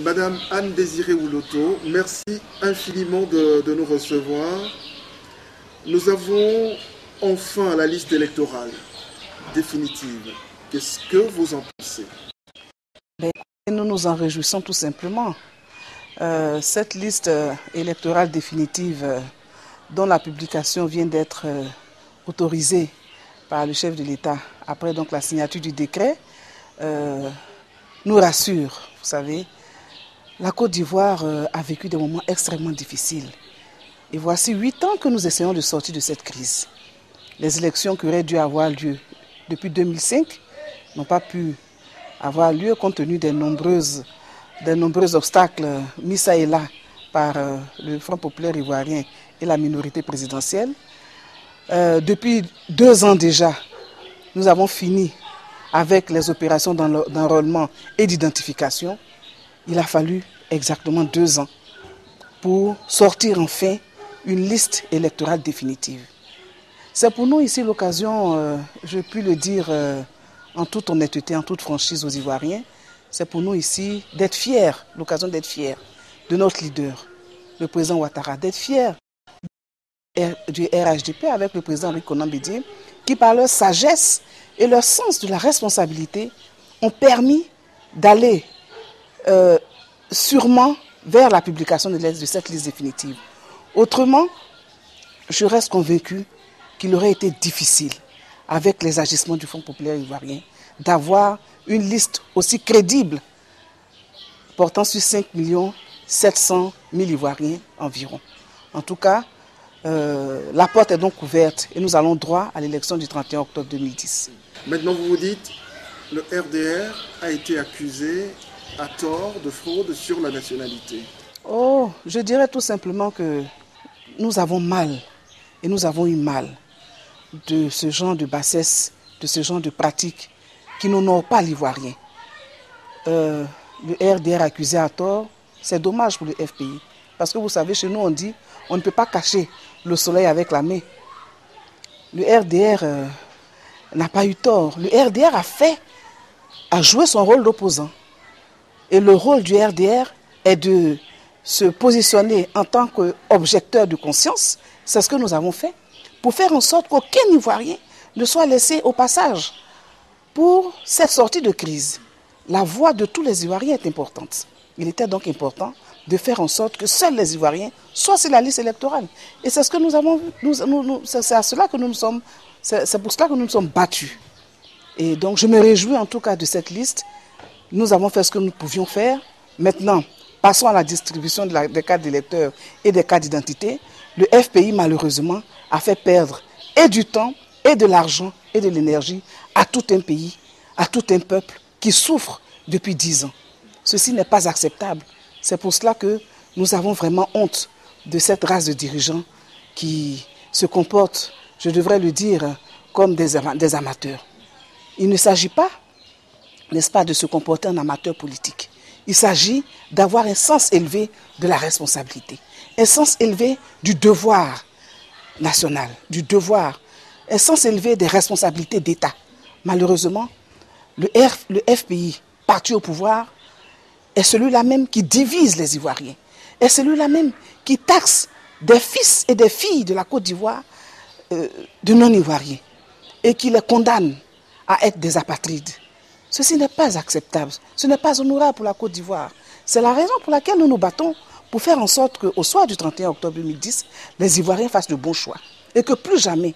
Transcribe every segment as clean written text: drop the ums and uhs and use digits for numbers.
Madame Anne-Désirée Ouloto, merci infiniment de nous recevoir. Nous avons enfin la liste électorale définitive. Qu'est-ce que vous en pensez? Nous nous en réjouissons tout simplement. Cette liste électorale définitive dont la publication vient d'être autorisée par le chef de l'État après donc la signature du décret nous rassure. Vous savez, la Côte d'Ivoire a vécu des moments extrêmement difficiles. Et voici 8 ans que nous essayons de sortir de cette crise. Les élections qui auraient dû avoir lieu depuis 2005 n'ont pas pu avoir lieu compte tenu des nombreux obstacles mis ça et là par le Front populaire ivoirien et la minorité présidentielle. Depuis 2 ans déjà, nous avons fini avec les opérations d'enrôlement et d'identification. Il a fallu exactement 2 ans pour sortir enfin une liste électorale définitive. C'est pour nous ici l'occasion, je puis le dire en toute honnêteté, en toute franchise aux Ivoiriens, c'est pour nous ici d'être fiers, l'occasion d'être fiers de notre leader, le président Ouattara, d'être fiers du RHDP avec le président Henri Konan Bédié, qui par leur sagesse et leur sens de la responsabilité ont permis d'aller sûrement vers la publication de cette liste définitive. Autrement, je reste convaincu qu'il aurait été difficile, avec les agissements du Front populaire ivoirien, d'avoir une liste aussi crédible, portant sur 5 700 000 Ivoiriens environ. En tout cas, la porte est donc ouverte et nous allons droit à l'élection du 31 octobre 2010. Maintenant, vous vous dites, le RDR a été accusé à tort de fraude sur la nationalité. Oh, je dirais tout simplement que nous avons mal et nous avons eu mal de ce genre de bassesse, de ce genre de pratiques qui n'honorent pas l'Ivoirien. Le RDR accusé à tort, c'est dommage pour le FPI. Parce que vous savez, chez nous on dit, on ne peut pas cacher le soleil avec la main. Le RDR n'a pas eu tort. Le RDR a joué son rôle d'opposant. Et le rôle du RDR est de se positionner en tant qu'objecteur de conscience. C'est ce que nous avons fait, pour faire en sorte qu'aucun Ivoirien ne soit laissé au passage. Pour cette sortie de crise, la voix de tous les Ivoiriens est importante. Il était donc important de faire en sorte que seuls les Ivoiriens soient sur la liste électorale. Et c'est ce que nous avons, c'est à cela que nous nous sommes, c'est pour cela que nous nous sommes battus. Et donc je me réjouis en tout cas de cette liste. Nous avons fait ce que nous pouvions faire. Maintenant, passons à la distribution des cartes d'électeurs et des cartes d'identité. Le FPI, malheureusement, a fait perdre et du temps, et de l'argent, et de l'énergie à tout un pays, à tout un peuple qui souffre depuis 10 ans. Ceci n'est pas acceptable. C'est pour cela que nous avons vraiment honte de cette race de dirigeants qui se comportent, je devrais le dire, comme des amateurs. Il ne s'agit pas, n'est-ce pas, de se comporter en amateur politique. Il s'agit d'avoir un sens élevé de la responsabilité, un sens élevé du devoir national, du devoir, un sens élevé des responsabilités d'État. Malheureusement, le FPI, parti au pouvoir, est celui-là même qui divise les Ivoiriens, est celui-là même qui taxe des fils et des filles de la Côte d'Ivoire de non-Ivoiriens et qui les condamne à être des apatrides. Ceci n'est pas acceptable, ce n'est pas honorable pour la Côte d'Ivoire. C'est la raison pour laquelle nous nous battons pour faire en sorte qu'au soir du 31 octobre 2010, les Ivoiriens fassent le bon choix et que plus jamais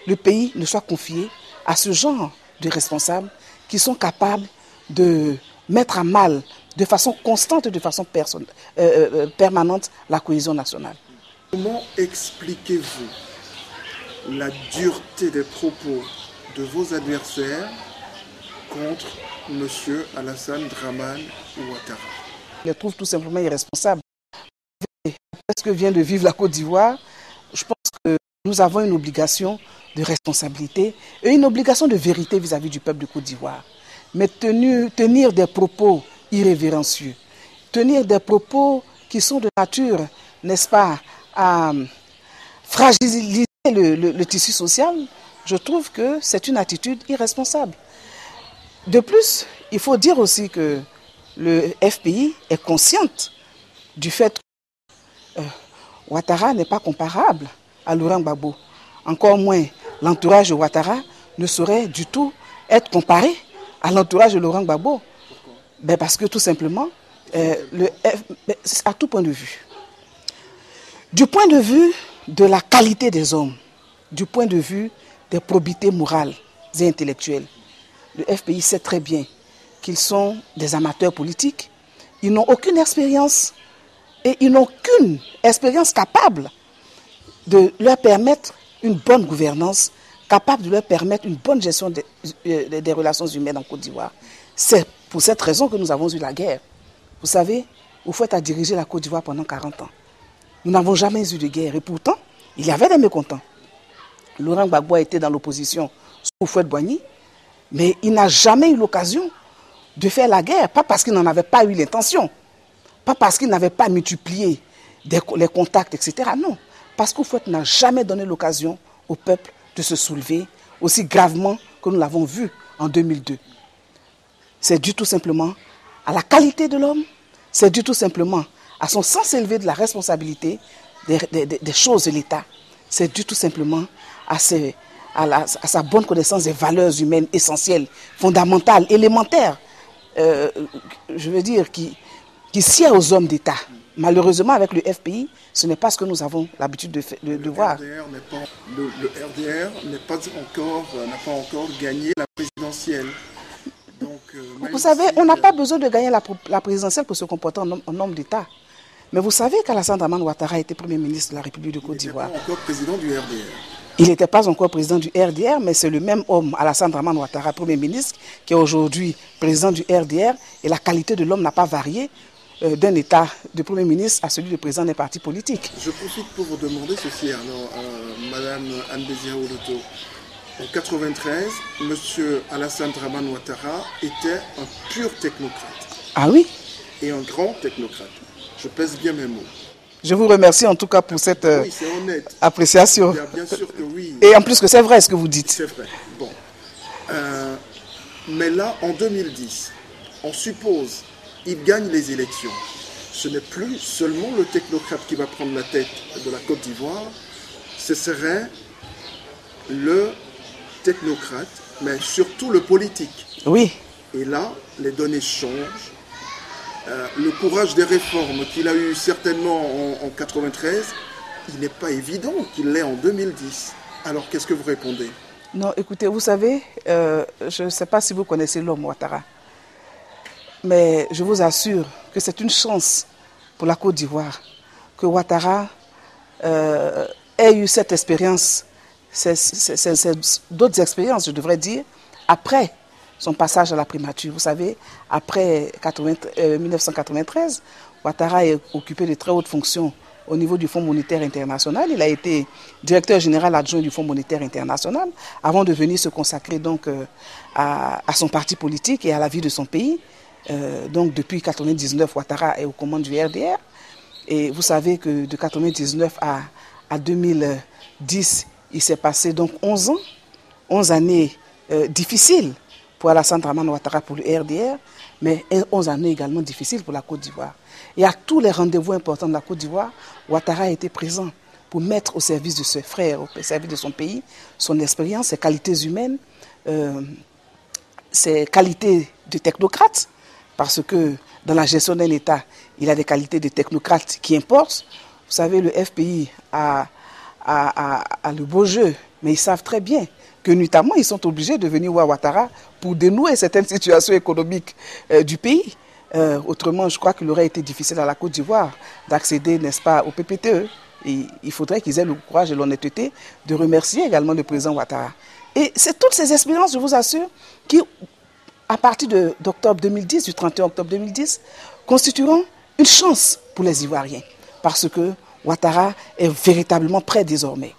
le pays ne soit confié à ce genre de responsables qui sont capables de mettre à mal de façon constante et de façon permanente la cohésion nationale. Comment expliquez-vous la dureté des propos de vos adversaires contre M. Alassane Dramane Ouattara? Je les trouve tout simplement irresponsables. Après ce que vient de vivre la Côte d'Ivoire, je pense que nous avons une obligation de responsabilité et une obligation de vérité vis-à-vis du peuple de Côte d'Ivoire. Mais tenir des propos irrévérencieux, tenir des propos qui sont de nature, n'est-ce pas, à fragiliser le tissu social, je trouve que c'est une attitude irresponsable. De plus, il faut dire aussi que le FPI est consciente du fait que Ouattara n'est pas comparable à Laurent Gbagbo. Encore moins, l'entourage de Ouattara ne saurait du tout être comparé à l'entourage de Laurent Gbagbo. Ben parce que tout simplement, à tout point de vue. Du point de vue de la qualité des hommes, du point de vue des probités morales et intellectuelles, le FPI sait très bien qu'ils sont des amateurs politiques. Ils n'ont aucune expérience et ils n'ont aucune expérience capable de leur permettre une bonne gouvernance, capable de leur permettre une bonne gestion des relations humaines en Côte d'Ivoire. C'est pour cette raison que nous avons eu la guerre. Vous savez, Houphouët a dirigé la Côte d'Ivoire pendant 40 ans. Nous n'avons jamais eu de guerre et pourtant, il y avait des mécontents. Laurent Gbagbo a été dans l'opposition sous Houphouët-Boigny, mais il n'a jamais eu l'occasion de faire la guerre, pas parce qu'il n'en avait pas eu l'intention, pas parce qu'il n'avait pas multiplié les contacts, etc. Non, parce qu'Houphouët n'a jamais donné l'occasion au peuple de se soulever aussi gravement que nous l'avons vu en 2002. C'est dû tout simplement à la qualité de l'homme, c'est dû tout simplement à son sens élevé de la responsabilité des choses de l'État. C'est dû tout simplement à sa bonne connaissance des valeurs humaines essentielles, fondamentales, élémentaires, je veux dire, qui sied aux hommes d'État. Malheureusement, avec le FPI, ce n'est pas ce que nous avons l'habitude de voir. Le RDR n'a pas encore gagné la présidentielle. Donc, vous savez, on n'a pas besoin de gagner la présidentielle pour se comporter en homme d'État. Mais vous savez qu'Alassane Dramane Ouattara était Premier ministre de la République de Côte d'Ivoire. Il n'était pas encore président du RDR. Il n'était pas encore président du RDR, mais c'est le même homme, Alassane Dramane Ouattara, Premier ministre, qui est aujourd'hui président du RDR. Et la qualité de l'homme n'a pas varié d'un état de Premier ministre à celui de président d'un parti politique. Je profite pour vous demander ceci, alors, Madame Anne-Désirée Oloto. En 1993, M. Alassane Dramane Ouattara était un pur technocrate. Ah oui? Et un grand technocrate. Je pèse bien mes mots. Je vous remercie en tout cas pour cette appréciation. Bien sûr que oui. Et en plus que c'est vrai ce que vous dites. C'est vrai. Bon. Mais là, en 2010, on suppose qu'il gagne les élections. Ce n'est plus seulement le technocrate qui va prendre la tête de la Côte d'Ivoire. Ce serait le technocrate, mais surtout le politique. Oui. Et là, les données changent. Le courage des réformes qu'il a eu certainement en 1993, il n'est pas évident qu'il l'ait en 2010. Alors, qu'est-ce que vous répondez? Non, écoutez, vous savez, je ne sais pas si vous connaissez l'homme Ouattara, mais je vous assure que c'est une chance pour la Côte d'Ivoire que Ouattara ait eu cette expérience, d'autres expériences, je devrais dire, après son passage à la primature. Vous savez, après 1993, Ouattara a occupé de très hautes fonctions au niveau du Fonds monétaire international. Il a été directeur général adjoint du Fonds monétaire international avant de venir se consacrer donc à son parti politique et à la vie de son pays. Donc depuis 1999, Ouattara est aux commandes du RDR. Et vous savez que de 1999 à 2010, il s'est passé donc 11 ans, 11 années difficiles pour Alassane Dramane Ouattara pour le RDR, mais 11 années également difficiles pour la Côte d'Ivoire. Et à tous les rendez-vous importants de la Côte d'Ivoire, Ouattara a été présent pour mettre au service de ses frères, au service de son pays, son expérience, ses qualités humaines, ses qualités de technocrate, parce que dans la gestion d'un État, il a des qualités de technocrate qui importent. Vous savez, le FPI a le beau jeu, mais ils savent très bien que notamment ils sont obligés de venir voir Ouattara pour dénouer certaines situations économiques du pays. Autrement, je crois qu'il aurait été difficile à la Côte d'Ivoire d'accéder, n'est-ce pas, au PPTE. Et il faudrait qu'ils aient le courage et l'honnêteté de remercier également le président Ouattara. Et c'est toutes ces expériences, je vous assure, qui, à partir d'octobre 2010, du 31 octobre 2010, constitueront une chance pour les Ivoiriens. Parce que Ouattara est véritablement prêt désormais.